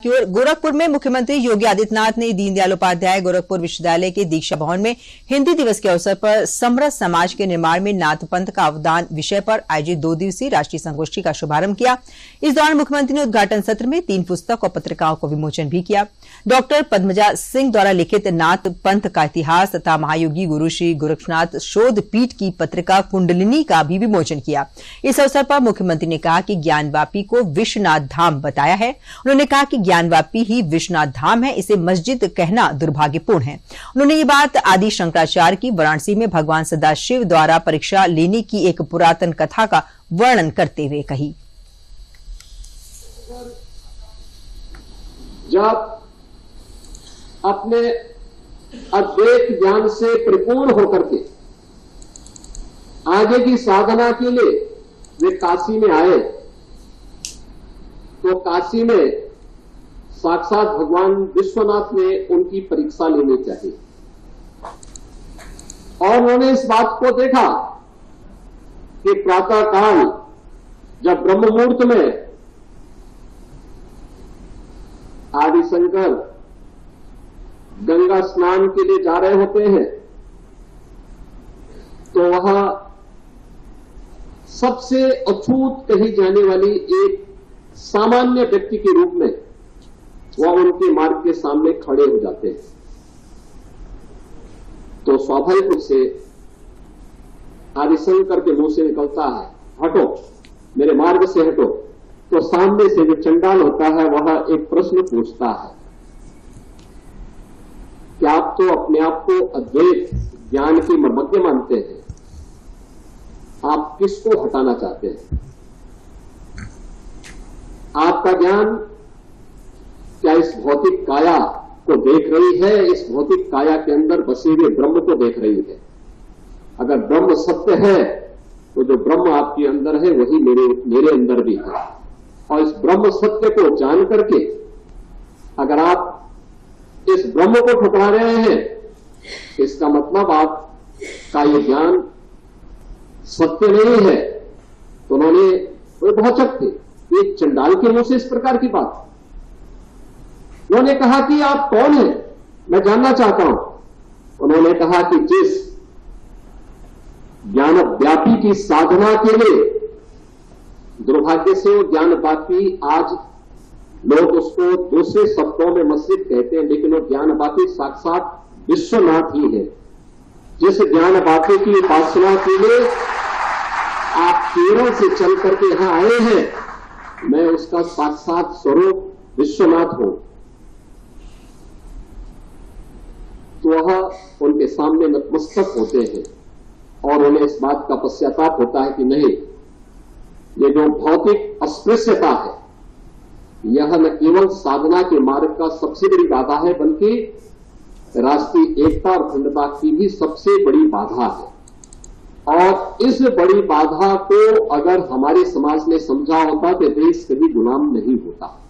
गोरखपुर में मुख्यमंत्री योगी आदित्यनाथ ने दीनदयाल उपाध्याय गोरखपुर विश्वविद्यालय के दीक्षा भवन में हिंदी दिवस के अवसर पर समरस समाज के निर्माण में नाथ पंथ का अवदान विषय पर आयोजित 2 दिवसीय राष्ट्रीय संगोष्ठी का शुभारंभ किया। इस दौरान मुख्यमंत्री ने उद्घाटन सत्र में 3 पुस्तक और पत्रिकाओं को विमोचन भी किया। डॉक्टर पद्मजा सिंह द्वारा लिखित नाथ पंथ का इतिहास तथा महायोगी गुरु श्री गोरक्षनाथ शोध पीठ की पत्रिका कुंडलिनी का भी विमोचन किया। इस अवसर पर मुख्यमंत्री ने कहा कि ज्ञानवापी को विश्वनाथ धाम बताया है। उन्होंने कहा कि ज्ञानवापी ही विश्वनाथ धाम है, इसे मस्जिद कहना दुर्भाग्यपूर्ण है। उन्होंने ये बात आदि शंकराचार्य की वाराणसी में भगवान सदाशिव द्वारा परीक्षा लेने की एक पुरातन कथा का वर्णन करते हुए कही। जब अपने अद्वैत ज्ञान से परिपूर्ण होकर के आगे की साधना के लिए वे काशी में आए, तो काशी में साक्षात भगवान विश्वनाथ ने उनकी परीक्षा लेनी चाहिए और उन्होंने इस बात को देखा कि प्रातः काल जब ब्रह्म मुहूर्त में आदि शंकर गंगा स्नान के लिए जा रहे होते हैं, तो वहां सबसे अछूत कही जाने वाली एक सामान्य व्यक्ति के रूप में वह उनके मार्ग के सामने खड़े हो जाते हैं। तो स्वाभाविक रूप से आदिशंकर के मुंह से निकलता है, हटो, मेरे मार्ग से हटो। तो सामने से जो चंडाल होता है वह एक प्रश्न पूछता है कि आप तो अपने आप को अद्वैत ज्ञान के मर्मज्ञ मानते हैं, आप किसको हटाना चाहते हैं? आपका ज्ञान क्या इस भौतिक काया को देख रही है, इस भौतिक काया के अंदर बसे हुए ब्रह्म को देख रही है? अगर ब्रह्म सत्य है तो जो ब्रह्म आपके अंदर है वही मेरे अंदर भी है। और इस ब्रह्म सत्य को जान करके अगर आप इस ब्रह्म को ठुकरा रहे हैं, इसका मतलब आपका ये ज्ञान सत्य नहीं है। तो वे भौचक थे, एक चंडाल के मुंह से इस प्रकार की बात। उन्होंने कहा कि आप कौन हैं, मैं जानना चाहता हूं। उन्होंने कहा कि जिस ज्ञान व्यापी की साधना के लिए, दुर्भाग्य से वो ज्ञान व्यापी आज लोग उसको दूसरे शब्दों में मस्जिद कहते हैं, लेकिन वो ज्ञान व्यापी साक्षात विश्वनाथ ही है। जिस ज्ञान व्यापी की उपासना के लिए आप केरल से चल करके यहां आए हैं, मैं उसका साक्षात स्वरूप विश्वनाथ हूं। तो वह उनके सामने नतमस्तक होते हैं और उन्हें इस बात का पश्चाताप होता है कि नहीं, ये जो भौतिक अस्पृश्यता है यह न केवल साधना के मार्ग का सबसे बड़ी बाधा है, बल्कि राष्ट्रीय एकता और अखंडता की भी सबसे बड़ी बाधा है। और इस बड़ी बाधा को अगर हमारे समाज ने समझा होता तो देश कभी गुलाम नहीं होता।